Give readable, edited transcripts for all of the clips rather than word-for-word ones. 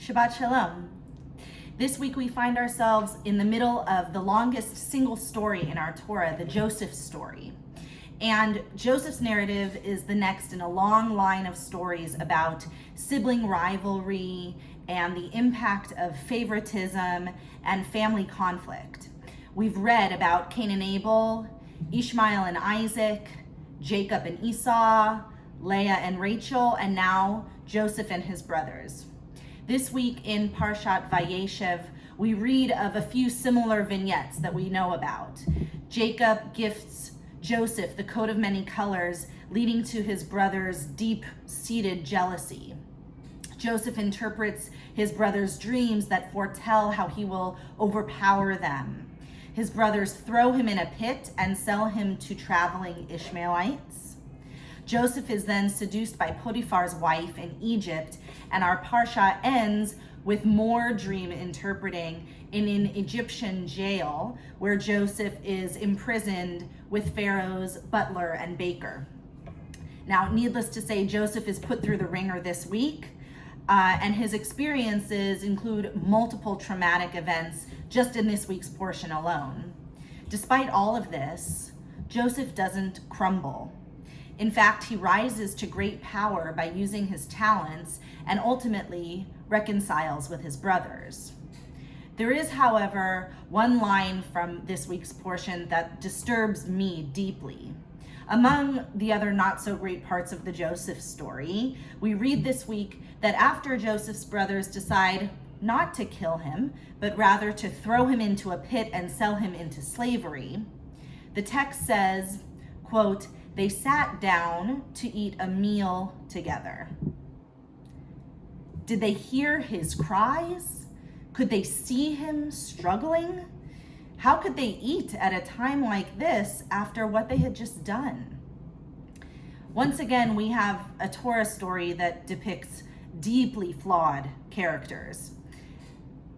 Shabbat Shalom. This week we find ourselves in the middle of the longest single story in our Torah, the Joseph story. And Joseph's narrative is the next in a long line of stories about sibling rivalry and the impact of favoritism and family conflict. We've read about Cain and Abel, Ishmael and Isaac, Jacob and Esau, Leah and Rachel, and now Joseph and his brothers. This week in Parshat Vayeshev, we read of a few similar vignettes that we know about. Jacob gifts Joseph the coat of many colors, leading to his brother's deep-seated jealousy. Joseph interprets his brother's dreams that foretell how he will overpower them. His brothers throw him in a pit and sell him to traveling Ishmaelites. Joseph is then seduced by Potiphar's wife in Egypt, and our parsha ends with more dream interpreting in an Egyptian jail where Joseph is imprisoned with Pharaoh's butler and baker. Now, needless to say, Joseph is put through the ringer this week, and his experiences include multiple traumatic events just in this week's portion alone. Despite all of this, Joseph doesn't crumble. In fact, he rises to great power by using his talents and ultimately reconciles with his brothers. There is, however, one line from this week's portion that disturbs me deeply. Among the other not so great parts of the Joseph story, we read this week that after Joseph's brothers decide not to kill him, but rather to throw him into a pit and sell him into slavery, the text says, quote, "They sat down to eat a meal together." Did they hear his cries? Could they see him struggling? How could they eat at a time like this after what they had just done? Once again, we have a Torah story that depicts deeply flawed characters.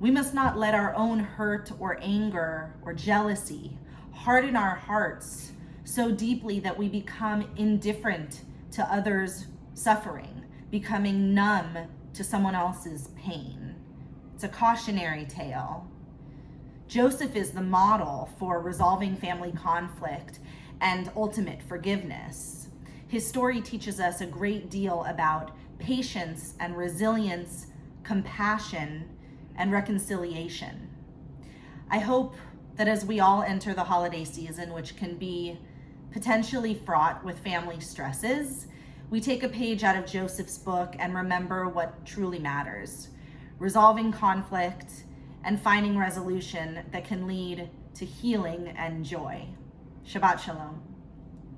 We must not let our own hurt or anger or jealousy harden our hearts so deeply that we become indifferent to others' suffering, becoming numb to someone else's pain. It's a cautionary tale. Joseph is the model for resolving family conflict and ultimate forgiveness. His story teaches us a great deal about patience and resilience, compassion, and reconciliation. I hope that as we all enter the holiday season, which can be potentially fraught with family stresses, we take a page out of Joseph's book and remember what truly matters: resolving conflict and finding resolution that can lead to healing and joy. Shabbat Shalom.